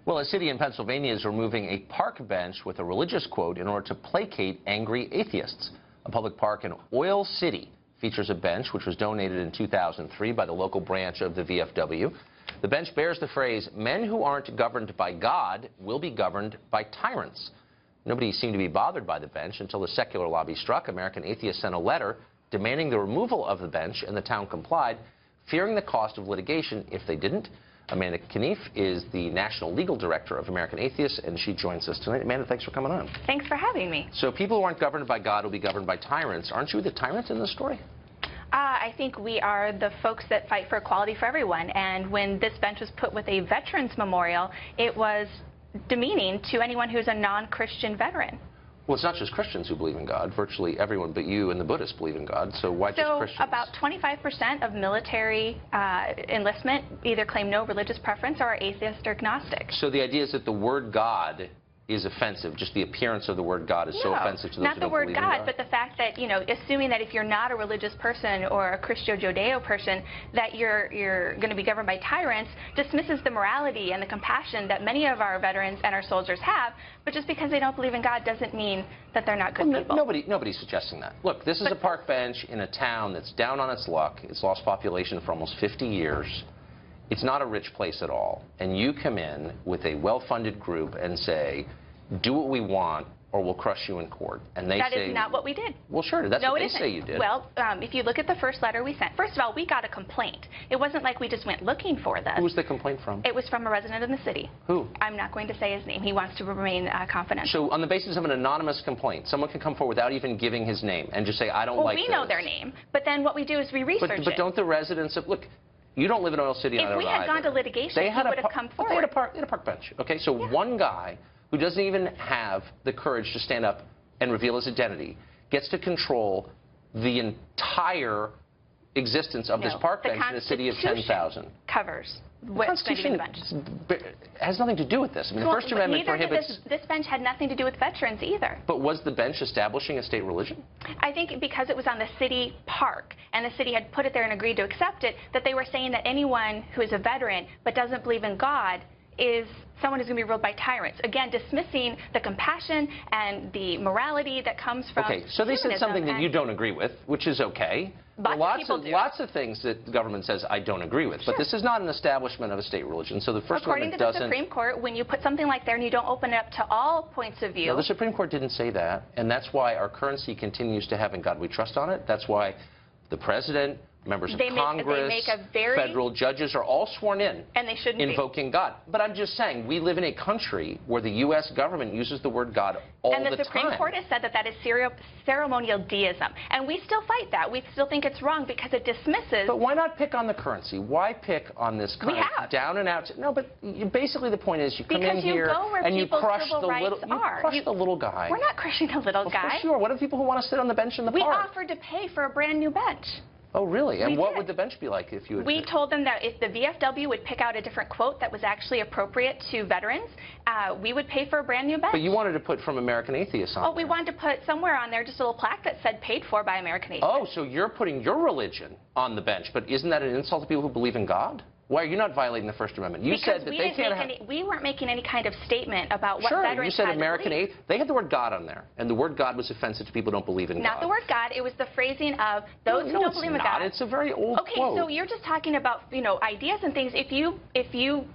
Well, a city in Pennsylvania is removing a park bench with a religious quote in order to placate angry atheists. A public park in Oil City features a bench which was donated in 2003 by the local branch of the VFW. The bench bears the phrase, "Men who aren't governed by God will be governed by tyrants." Nobody seemed to be bothered by the bench until the secular lobby struck. American Atheists sent a letter demanding the removal of the bench, and the town complied, fearing the cost of litigation if they didn't. Amanda Knief is the National Legal Director of American Atheists, and she joins us tonight. Amanda, thanks for coming on. Thanks for having me. So people who aren't governed by God will be governed by tyrants. Aren't you the tyrant in this story? I think we are the folks that fight for equality for everyone. And when this bench was put with a veterans memorial, it was demeaning to anyone who's a non-Christian veteran. Well, it's not just Christians who believe in God. Virtually everyone but you and the Buddhists believe in God. So why just Christians? So about 25% of military enlistment either claim no religious preference or are atheist or agnostic. So the idea is that the word God is offensive. Just the appearance of the word God is so offensive to those who don't believe in God. Not the word God, but the fact that, you know, assuming that if you're not a religious person or a Christo-Judeo person, that you're going to be governed by tyrants, dismisses the morality and the compassion that many of our veterans and our soldiers have. But just because they don't believe in God doesn't mean that they're not good people. Nobody's suggesting that. Look, this is a park bench in a town that's down on its luck. It's lost population for almost 50 years. It's not a rich place at all. And you come in with a well-funded group and say, do what we want or we'll crush you in court. And they say... That is not what we did. Well, sure, that's what they say you did. Well, if you look at the first letter we sent, first of all, we got a complaint. It wasn't like we just went looking for this. Who was the complaint from? It was from a resident of the city. Who? I'm not going to say his name. He wants to remain confidential. So on the basis of an anonymous complaint, someone can come forward without even giving his name and just say, I don't like this. Well, we know their name, but then what we do is we research it. But don't the residents of... Look, you don't live in Oil City on a If we had gone to litigation, he would have come forward. They had a park bench. Okay, so one guy who doesn't even have the courage to stand up and reveal his identity gets to control the entire existence of this park bench in a city of 10,000. Covers what's going to be the bench. Has nothing to do with this. I mean, the First Amendment prohibits... This bench had nothing to do with veterans either. But was the bench establishing a state religion? I think because it was on the city park and the city had put it there and agreed to accept it, that they were saying that anyone who is a veteran but doesn't believe in God is someone who's going to be ruled by tyrants. Again, dismissing the compassion and the morality that comes from Okay, so they said something that you don't agree with, which is okay. Lots of things that the government says I don't agree with, but this is not an establishment of a state religion, so the First Amendment doesn't... According to the Supreme Court, when you put something like there and you don't open it up to all points of view... No, the Supreme Court didn't say that, and that's why our currency continues to have "In God We Trust" on it. That's why the President, members of Congress, federal judges are all sworn in, and they shouldn't invoking God. But I'm just saying, we live in a country where the U.S. government uses the word God all the time. And the Supreme Court has said that that is ceremonial deism. And we still fight that. We still think it's wrong because it dismisses... But why not pick on the currency? Why pick on this kind of down and out... No, but basically the point is you come in here and you crush the little guy. We're not crushing the little guy. Of course you are. What are the people who want to sit on the bench in the park? We offered to pay for a brand new bench. Oh, really? And what would the bench be like if you had... We told them that if the VFW would pick out a different quote that was actually appropriate to veterans, we would pay for a brand new bench. But you wanted to put from American Atheists on we wanted to put somewhere on there just a little plaque that said paid for by American Atheists. Oh, so you're putting your religion on the bench, but isn't that an insult to people who believe in God? Why are you not violating the First Amendment? You said that they can't have... We weren't making any kind of statement about what veterans Sure, you said American Atheists. They had the word God on there, and the word God was offensive to people who don't believe in God. Not the word God. It was the phrasing of those who don't believe in God. It's a very old quote. Okay, so you're just talking about, you know, ideas and things. If you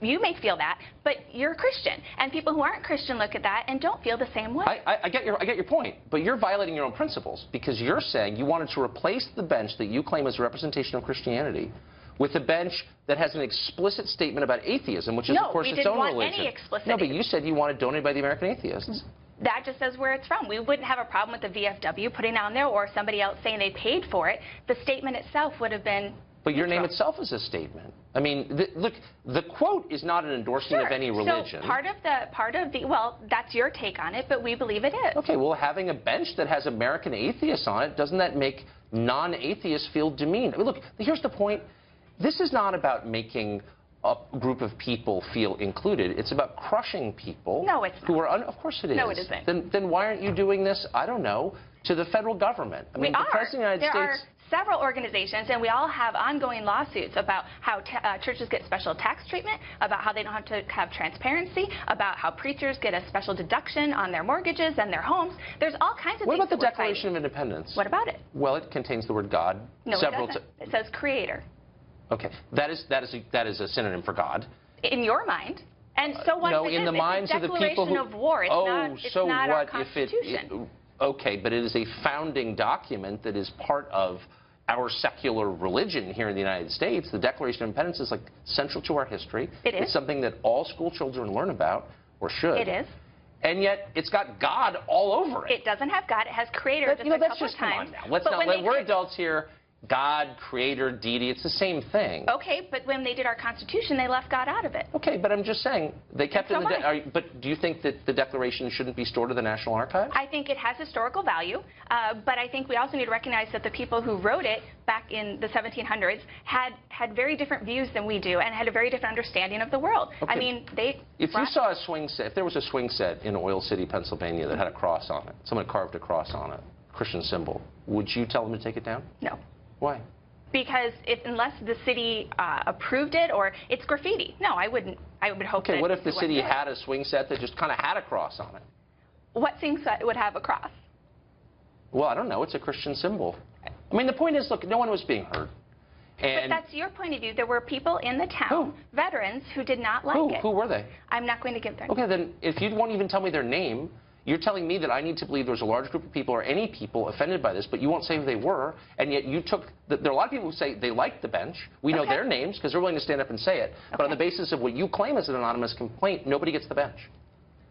may feel that, but you're a Christian, and people who aren't Christian look at that and don't feel the same way. I get your point, but you're violating your own principles because you're saying you wanted to replace the bench that you claim is a representation of Christianity with a bench that has an explicit statement about atheism, which is, of course, its own religion. No, we didn't want any explicit... No, but you said you wanted donated by the American Atheists. That just says where it's from. We wouldn't have a problem with the VFW putting it on there or somebody else saying they paid for it. The statement itself would have been... But your name itself is a statement. I mean, look, the quote is not an endorsement of any religion. So part of the, well, that's your take on it, but we believe it is. Okay, well, having a bench that has American Atheists on it, doesn't that make non-atheists feel demeaned? I mean, look, here's the point. This is not about making a group of people feel included. It's about crushing people. No, it's not. Who are of course it is. No, it isn't. Then why aren't you doing this, I don't know, to the federal government? I mean, the President of the United States... several organizations, and we all have ongoing lawsuits about how churches get special tax treatment, about how they don't have to have transparency, about how preachers get a special deduction on their mortgages and their homes. There's all kinds of What things. What about the Declaration of Independence? What about it? Well, it contains the word God. No, it doesn't. It says creator. Okay, that is a synonym for God. In your mind. And so what? No, in the minds of the people who. It's a declaration of war. It's not our Constitution. Okay, but it is a founding document that is part of our secular religion here in the United States. The Declaration of Independence is like central to our history. It is. It's something that all school children learn about, or should. It is. And yet, it's got God all over it. It doesn't have God. It has creator just a couple of times. Come on now. Let's not. We're adults here. God, creator, deity, it's the same thing. Okay, but when they did our Constitution, they left God out of it. Okay, but I'm just saying, they kept it in the... But do you think that the Declaration shouldn't be stored in the National Archives? I think it has historical value, but I think we also need to recognize that the people who wrote it back in the 1700s had very different views than we do and had a very different understanding of the world. Okay. I mean, If you saw a swing set, if there was a swing set in Oil City, Pennsylvania that had a cross on it, someone carved a cross on it, Christian symbol, would you tell them to take it down? No. Why? Because unless the city approved it, or it's graffiti. No, I wouldn't. I would hope that. Okay, what if the city had a swing set that just kind of had a cross on it? What swing set would have a cross? Well, I don't know. It's a Christian symbol. I mean, the point is, look, no one was being hurt. And but that's your point of view. There were people in the town, veterans, who did not like it. Who were they? I'm not going to give their name. Okay, then if you won't even tell me their name, you're telling me that I need to believe there's a large group of people or any people offended by this, but you won't say who they were, and yet you took... There are a lot of people who say they liked the bench. We know their names because they're willing to stand up and say it. But on the basis of what you claim is an anonymous complaint, nobody gets the bench.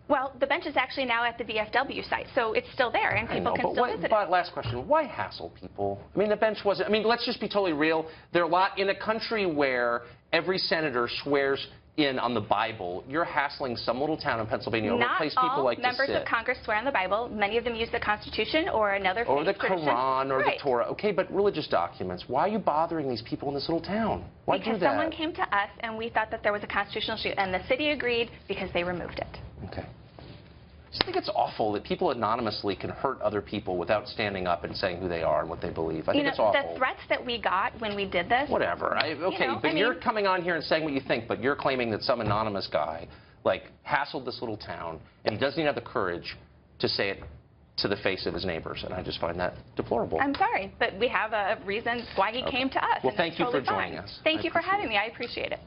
Well, the bench is actually now at the VFW site, so it's still there, and people can still visit it. But last question, why hassle people? I mean, the bench wasn't... I mean, let's just be totally real. There are a lot... In a country where every senator swears in on the Bible, you're hassling some little town in Pennsylvania over a place people like to sit. Not all members of Congress swear on the Bible. Many of them use the Constitution or another faith tradition. Or the Quran or the Torah. Okay, but religious documents. Why are you bothering these people in this little town? Why do that? Because someone came to us and we thought that there was a constitutional issue, and the city agreed because they removed it. Okay. I just think it's awful that people anonymously can hurt other people without standing up and saying who they are and what they believe. I think it's awful. The threats that we got when we did this... Whatever. You're coming on here and saying what you think, but you're claiming that some anonymous guy, like, hassled this little town, and he doesn't even have the courage to say it to the face of his neighbors, and I just find that deplorable. I'm sorry, but we have a reason why he came to us. Well, thank you for joining us. Thank you for having me. I appreciate it.